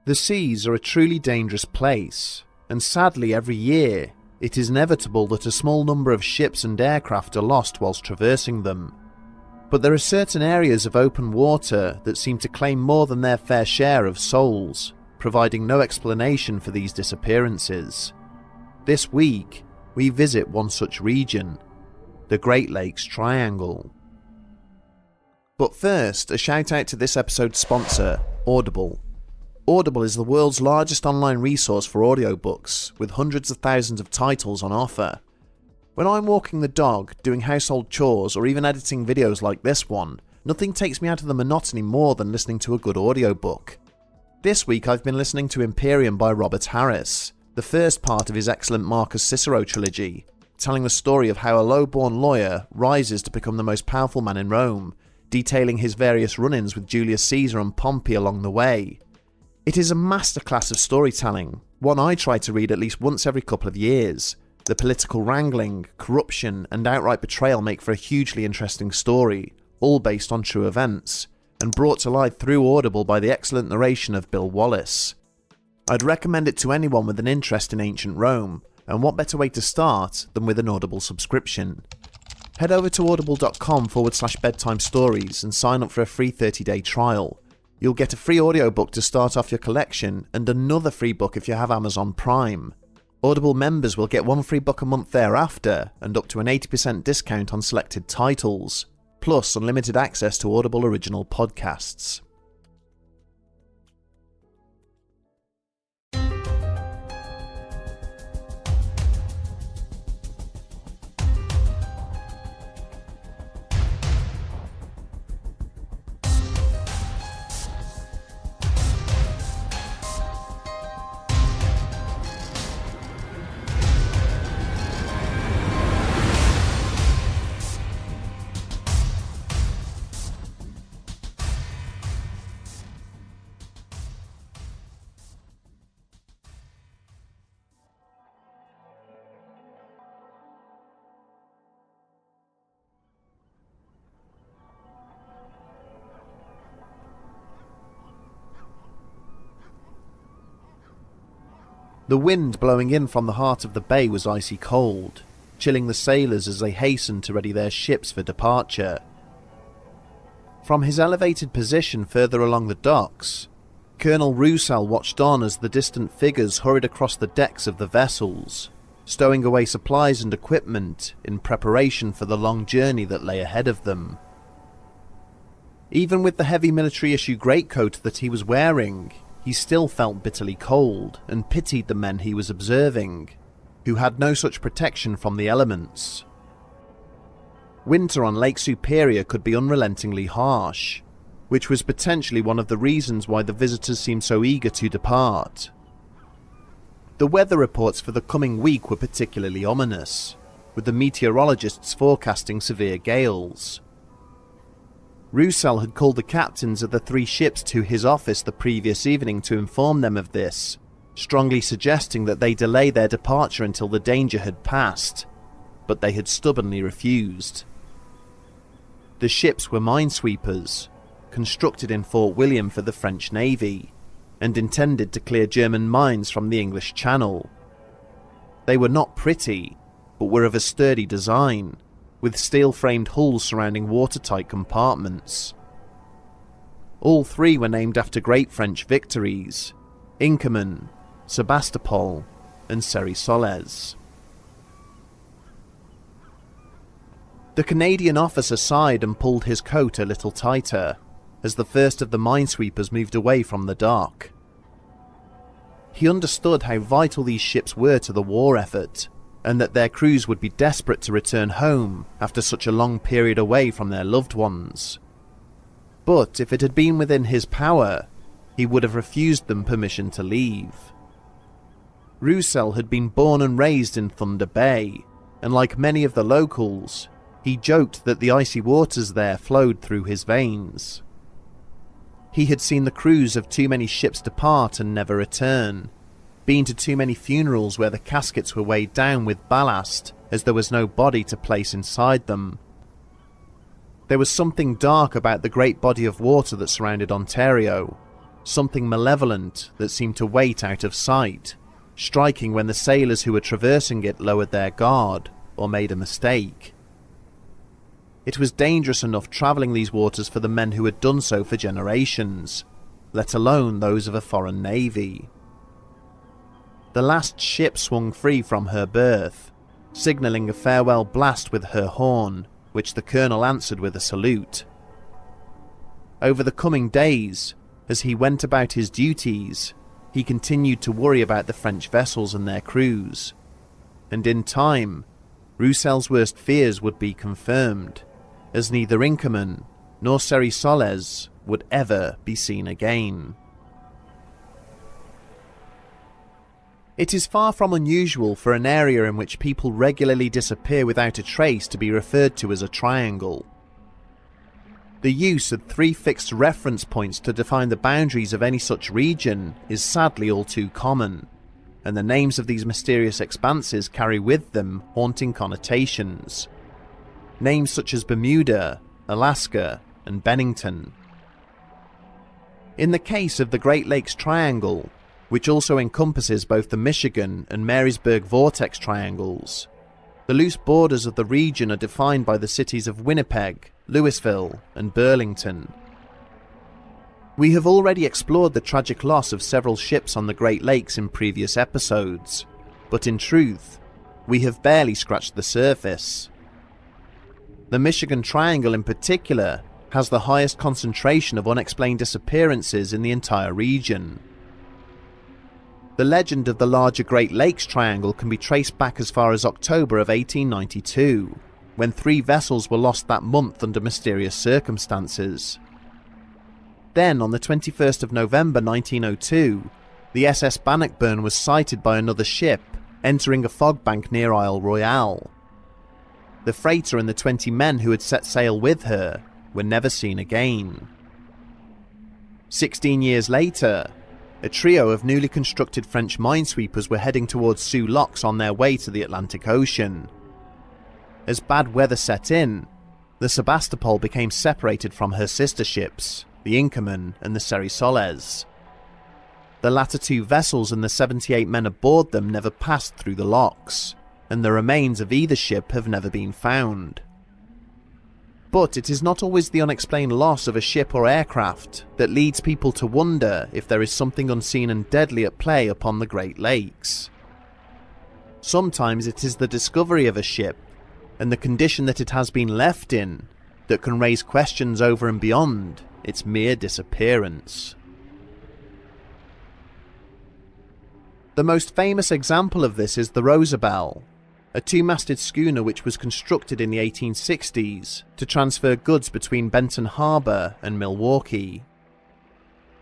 The seas are a truly dangerous place, and sadly every year, it is inevitable that a small number of ships and aircraft are lost whilst traversing them. But there are certain areas of open water that seem to claim more than their fair share of souls, providing no explanation for these disappearances. This week, we visit one such region, the Great Lakes Triangle. But first, a shout out to this episode's sponsor, Audible. Audible is the world's largest online resource for audiobooks, with hundreds of thousands of titles on offer. When I'm walking the dog, doing household chores, or even editing videos like this one, nothing takes me out of the monotony more than listening to a good audiobook. This week I've been listening to Imperium by Robert Harris, the first part of his excellent Marcus Cicero trilogy, telling the story of how a low-born lawyer rises to become the most powerful man in Rome, detailing his various run-ins with Julius Caesar and Pompey along the way. It is a masterclass of storytelling, one I try to read at least once every couple of years. The political wrangling, corruption, and outright betrayal make for a hugely interesting story, all based on true events, and brought to life through Audible by the excellent narration of Bill Wallace. I'd recommend it to anyone with an interest in ancient Rome, and what better way to start than with an Audible subscription. Head over to audible.com/bedtime stories and sign up for a free 30-day trial. You'll get a free audiobook to start off your collection and another free book if you have Amazon Prime. Audible members will get one free book a month thereafter and up to an 80% discount on selected titles, plus unlimited access to Audible original podcasts. The wind blowing in from the heart of the bay was icy cold, chilling the sailors as they hastened to ready their ships for departure. From his elevated position further along the docks, Colonel Roussel watched on as the distant figures hurried across the decks of the vessels, stowing away supplies and equipment in preparation for the long journey that lay ahead of them. Even with the heavy military-issue greatcoat that he was wearing, he still felt bitterly cold and pitied the men he was observing, who had no such protection from the elements. Winter on Lake Superior could be unrelentingly harsh, which was potentially one of the reasons why the visitors seemed so eager to depart. The weather reports for the coming week were particularly ominous, with the meteorologists forecasting severe gales. Roussel had called the captains of the 3 ships to his office the previous evening to inform them of this, strongly suggesting that they delay their departure until the danger had passed, but they had stubbornly refused. The ships were minesweepers, constructed in Fort William for the French Navy, and intended to clear German mines from the English Channel. They were not pretty, but were of a sturdy design, with steel-framed hulls surrounding watertight compartments. All 3 were named after great French victories: Inkerman, Sebastopol, and Cerisoles. The Canadian officer sighed and pulled his coat a little tighter, as the first of the minesweepers moved away from the dock. He understood how vital these ships were to the war effort, and that their crews would be desperate to return home after such a long period away from their loved ones. But if it had been within his power, he would have refused them permission to leave. Roussel had been born and raised in Thunder Bay, and like many of the locals, he joked that the icy waters there flowed through his veins. He had seen the crews of too many ships depart and never return, been to too many funerals where the caskets were weighed down with ballast as there was no body to place inside them. There was something dark about the great body of water that surrounded Ontario, something malevolent that seemed to wait out of sight, striking when the sailors who were traversing it lowered their guard or made a mistake. It was dangerous enough travelling these waters for the men who had done so for generations, let alone those of a foreign navy. The last ship swung free from her berth, signalling a farewell blast with her horn, which the colonel answered with a salute. Over the coming days, as he went about his duties, he continued to worry about the French vessels and their crews, and in time, Roussel's worst fears would be confirmed, as neither Inkerman nor Cerisoles would ever be seen again. It is far from unusual for an area in which people regularly disappear without a trace to be referred to as a triangle. The use of 3 fixed reference points to define the boundaries of any such region is sadly all too common, and the names of these mysterious expanses carry with them haunting connotations. Names such as Bermuda, Alaska, and Bennington. In the case of the Great Lakes Triangle, which also encompasses both the Michigan and Marysburg Vortex Triangles, the loose borders of the region are defined by the cities of Winnipeg, Louisville, and Burlington. We have already explored the tragic loss of several ships on the Great Lakes in previous episodes, but in truth, we have barely scratched the surface. The Michigan Triangle in particular has the highest concentration of unexplained disappearances in the entire region. The legend of the larger Great Lakes Triangle can be traced back as far as October of 1892, when 3 vessels were lost that month under mysterious circumstances. Then, on the 21st of November 1902, the SS Bannockburn was sighted by another ship entering a fog bank near Isle Royale. The freighter and the 20 men who had set sail with her were never seen again. 16 years later, a trio of newly constructed French minesweepers were heading towards Sioux Locks on their way to the Atlantic Ocean. As bad weather set in, the Sebastopol became separated from her sister ships, the Inkerman and the Cerisoles. The latter 2 vessels and the 78 men aboard them never passed through the locks, and the remains of either ship have never been found. But it is not always the unexplained loss of a ship or aircraft that leads people to wonder if there is something unseen and deadly at play upon the Great Lakes. Sometimes it is the discovery of a ship, and the condition that it has been left in, that can raise questions over and beyond its mere disappearance. The most famous example of this is the Rosabelle, a 2-masted schooner which was constructed in the 1860s to transfer goods between Benton Harbor and Milwaukee.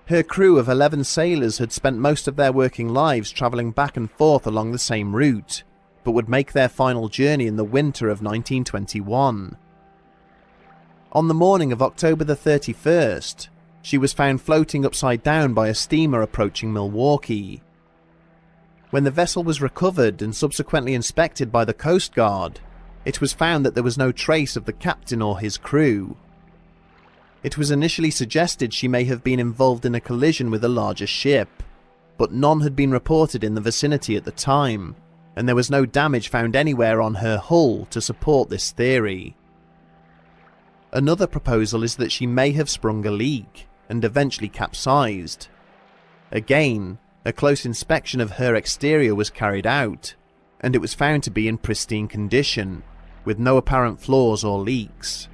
Her crew of 11 sailors had spent most of their working lives travelling back and forth along the same route, but would make their final journey in the winter of 1921. On the morning of October the 31st, she was found floating upside down by a steamer approaching Milwaukee. When the vessel was recovered and subsequently inspected by the Coast Guard, it was found that there was no trace of the captain or his crew. It was initially suggested she may have been involved in a collision with a larger ship, but none had been reported in the vicinity at the time, and there was no damage found anywhere on her hull to support this theory. Another proposal is that she may have sprung a leak and eventually capsized. Again, a close inspection of her exterior was carried out, and it was found to be in pristine condition, with no apparent flaws or leaks.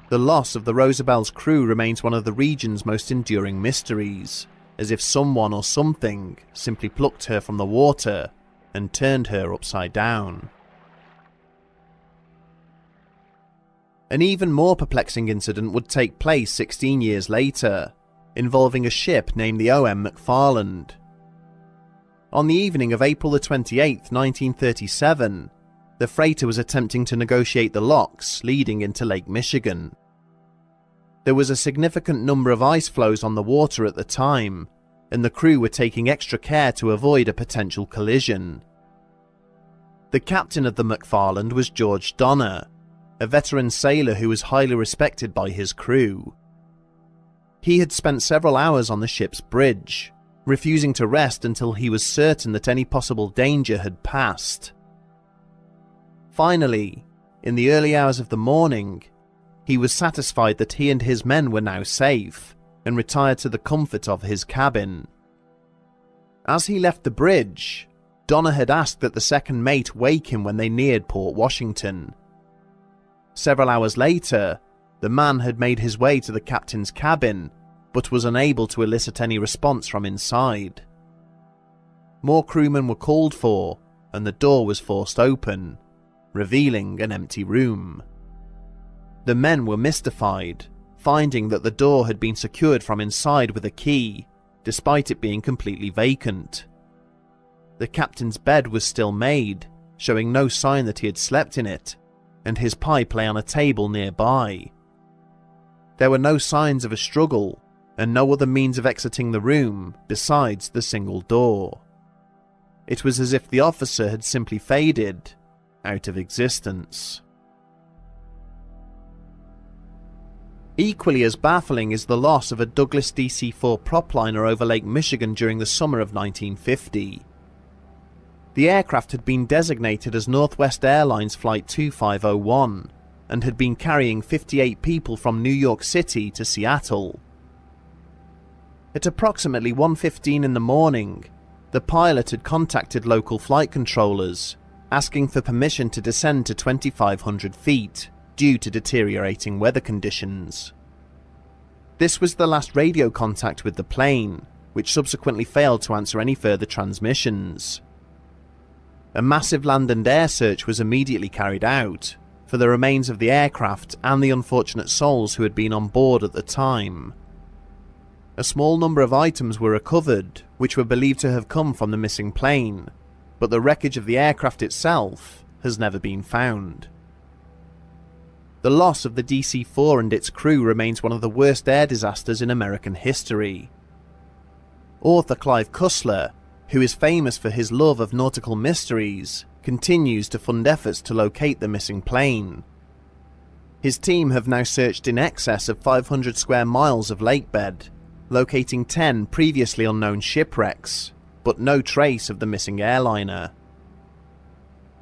The loss of the Rosabelle's crew remains one of the region's most enduring mysteries, as if someone or something simply plucked her from the water and turned her upside down. An even more perplexing incident would take place 16 years later, involving a ship named the O.M. McFarland. On the evening of April the 28th, 1937, the freighter was attempting to negotiate the locks leading into Lake Michigan. There was a significant number of ice floes on the water at the time, and the crew were taking extra care to avoid a potential collision. The captain of the McFarland was George Donner, a veteran sailor who was highly respected by his crew. He had spent several hours on the ship's bridge, refusing to rest until he was certain that any possible danger had passed. Finally, in the early hours of the morning, he was satisfied that he and his men were now safe and retired to the comfort of his cabin. As he left the bridge, Donna had asked that the second mate wake him when they neared Port Washington. Several hours later, the man had made his way to the captain's cabin, but was unable to elicit any response from inside. More crewmen were called for, and the door was forced open, revealing an empty room. The men were mystified, finding that the door had been secured from inside with a key, despite it being completely vacant. The captain's bed was still made, showing no sign that he had slept in it, and his pipe lay on a table nearby. There were no signs of a struggle, and no other means of exiting the room besides the single door. It was as if the officer had simply faded out of existence. Equally as baffling is the loss of a Douglas DC-4 propliner over Lake Michigan during the summer of 1950. The aircraft had been designated as Northwest Airlines Flight 2501 and had been carrying 58 people from New York City to Seattle. At approximately 1:15 in the morning, the pilot had contacted local flight controllers, asking for permission to descend to 2,500 feet due to deteriorating weather conditions. This was the last radio contact with the plane, which subsequently failed to answer any further transmissions. A massive land and air search was immediately carried out for the remains of the aircraft and the unfortunate souls who had been on board at the time. A small number of items were recovered, which were believed to have come from the missing plane, but the wreckage of the aircraft itself has never been found. The loss of the DC-4 and its crew remains one of the worst air disasters in American history. Author Clive Cussler, who is famous for his love of nautical mysteries, continues to fund efforts to locate the missing plane. His team have now searched in excess of 500 square miles of lakebed, locating 10 previously unknown shipwrecks, but no trace of the missing airliner.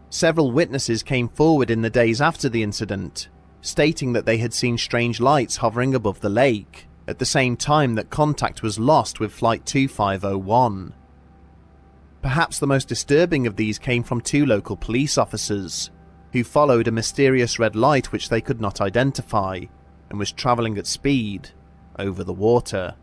Several witnesses came forward in the days after the incident, stating that they had seen strange lights hovering above the lake, at the same time that contact was lost with Flight 2501. Perhaps the most disturbing of these came from two local police officers, who followed a mysterious red light which they could not identify, and was travelling at speed over the water.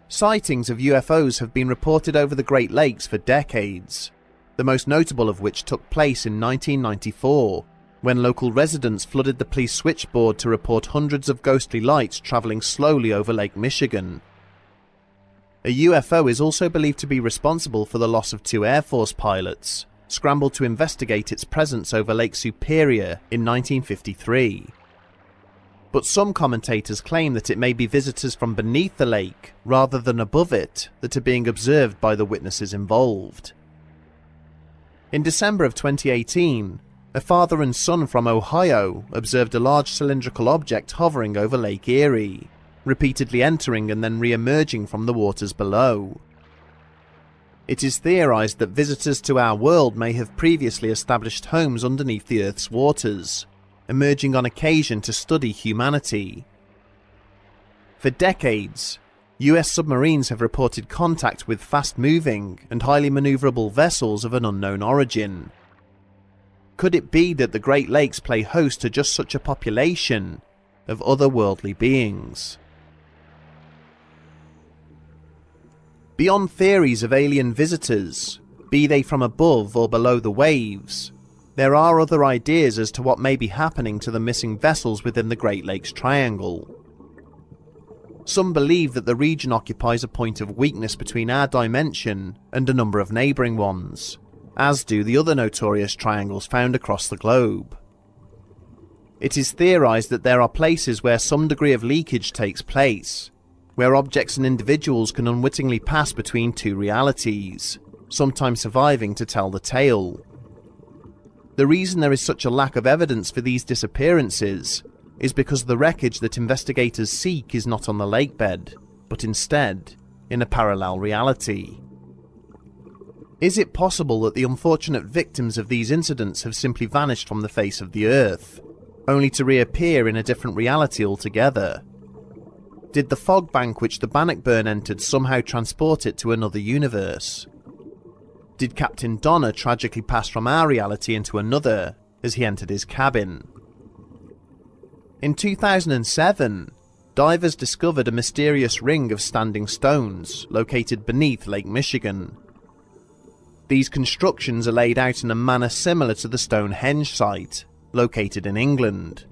Sightings of UFOs have been reported over the Great Lakes for decades, the most notable of which took place in 1994, when local residents flooded the police switchboard to report hundreds of ghostly lights travelling slowly over Lake Michigan. A UFO is also believed to be responsible for the loss of 2 Air Force pilots, scrambled to investigate its presence over Lake Superior in 1953. But some commentators claim that it may be visitors from beneath the lake, rather than above it, that are being observed by the witnesses involved. In December of 2018, a father and son from Ohio observed a large cylindrical object hovering over Lake Erie, repeatedly entering and then re-emerging from the waters below. It is theorized that visitors to our world may have previously established homes underneath the Earth's waters, emerging on occasion to study humanity. For decades, US submarines have reported contact with fast-moving and highly maneuverable vessels of an unknown origin. Could it be that the Great Lakes play host to just such a population of otherworldly beings? Beyond theories of alien visitors, be they from above or below the waves, there are other ideas as to what may be happening to the missing vessels within the Great Lakes Triangle. Some believe that the region occupies a point of weakness between our dimension and a number of neighbouring ones, as do the other notorious triangles found across the globe. It is theorized that there are places where some degree of leakage takes place, where objects and individuals can unwittingly pass between two realities, sometimes surviving to tell the tale. The reason there is such a lack of evidence for these disappearances is because the wreckage that investigators seek is not on the lakebed, but instead in a parallel reality. Is it possible that the unfortunate victims of these incidents have simply vanished from the face of the Earth, only to reappear in a different reality altogether? Did the fog bank which the Bannockburn entered somehow transport it to another universe? Did Captain Donner tragically pass from our reality into another as he entered his cabin? In 2007, divers discovered a mysterious ring of standing stones located beneath Lake Michigan. These constructions are laid out in a manner similar to the Stonehenge site, located in England.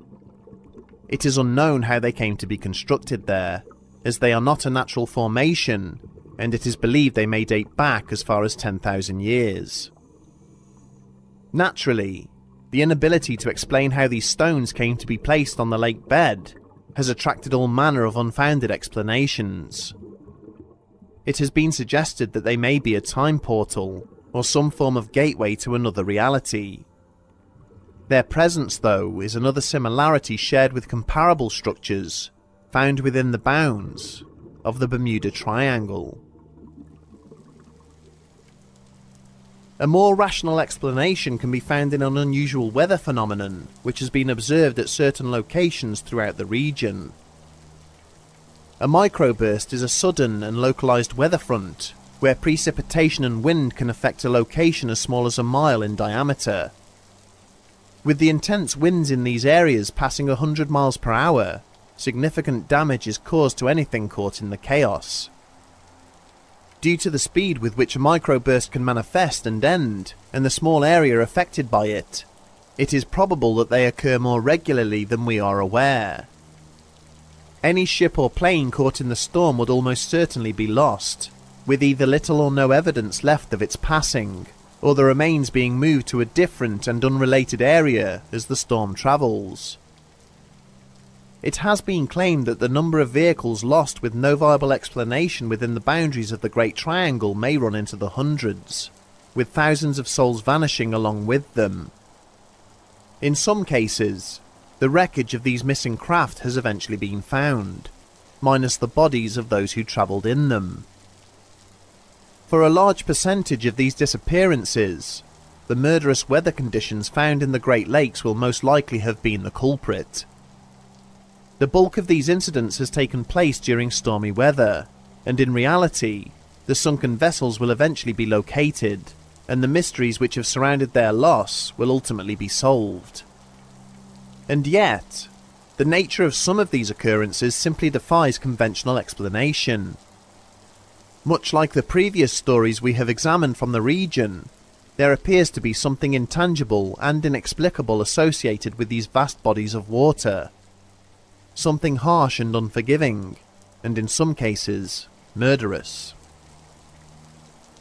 It is unknown how they came to be constructed there, as they are not a natural formation, and it is believed they may date back as far as 10,000 years. Naturally, the inability to explain how these stones came to be placed on the lake bed has attracted all manner of unfounded explanations. It has been suggested that they may be a time portal, or some form of gateway to another reality. Their presence, though, is another similarity shared with comparable structures found within the bounds of the Bermuda Triangle. A more rational explanation can be found in an unusual weather phenomenon which has been observed at certain locations throughout the region. A microburst is a sudden and localized weather front where precipitation and wind can affect a location as small as a mile in diameter. With the intense winds in these areas passing 100 miles per hour, significant damage is caused to anything caught in the chaos. Due to the speed with which a microburst can manifest and end, and the small area affected by it, it is probable that they occur more regularly than we are aware. Any ship or plane caught in the storm would almost certainly be lost, with either little or no evidence left of its passing, or the remains being moved to a different and unrelated area as the storm travels. It has been claimed that the number of vehicles lost with no viable explanation within the boundaries of the Great Triangle may run into the hundreds, with thousands of souls vanishing along with them. In some cases, the wreckage of these missing craft has eventually been found, minus the bodies of those who travelled in them. For a large percentage of these disappearances, the murderous weather conditions found in the Great Lakes will most likely have been the culprit. The bulk of these incidents has taken place during stormy weather, and in reality, the sunken vessels will eventually be located, and the mysteries which have surrounded their loss will ultimately be solved. And yet, the nature of some of these occurrences simply defies conventional explanation. Much like the previous stories we have examined from the region, there appears to be something intangible and inexplicable associated with these vast bodies of water. Something harsh and unforgiving, and in some cases, murderous.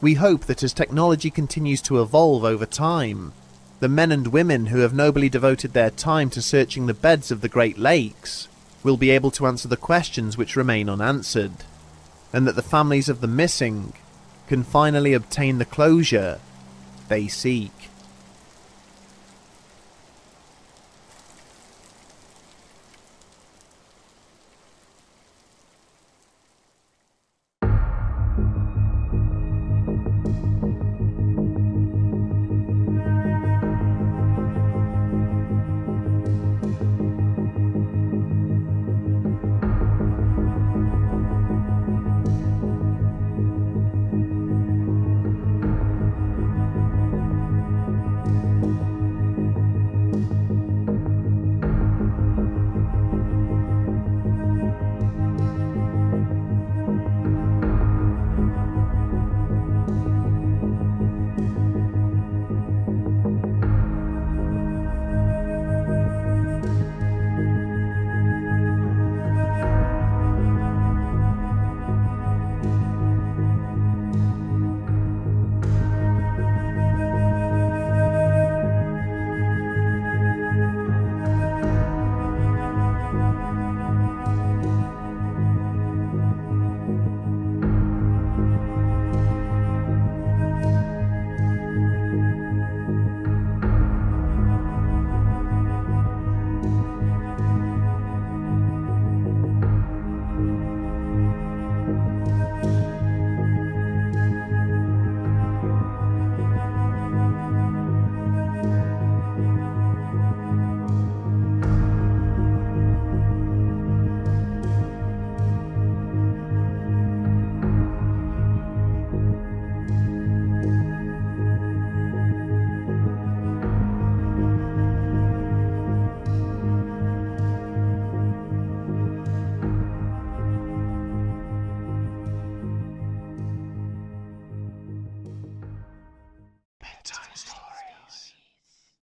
We hope that as technology continues to evolve over time, the men and women who have nobly devoted their time to searching the beds of the Great Lakes will be able to answer the questions which remain unanswered, and that the families of the missing can finally obtain the closure they seek.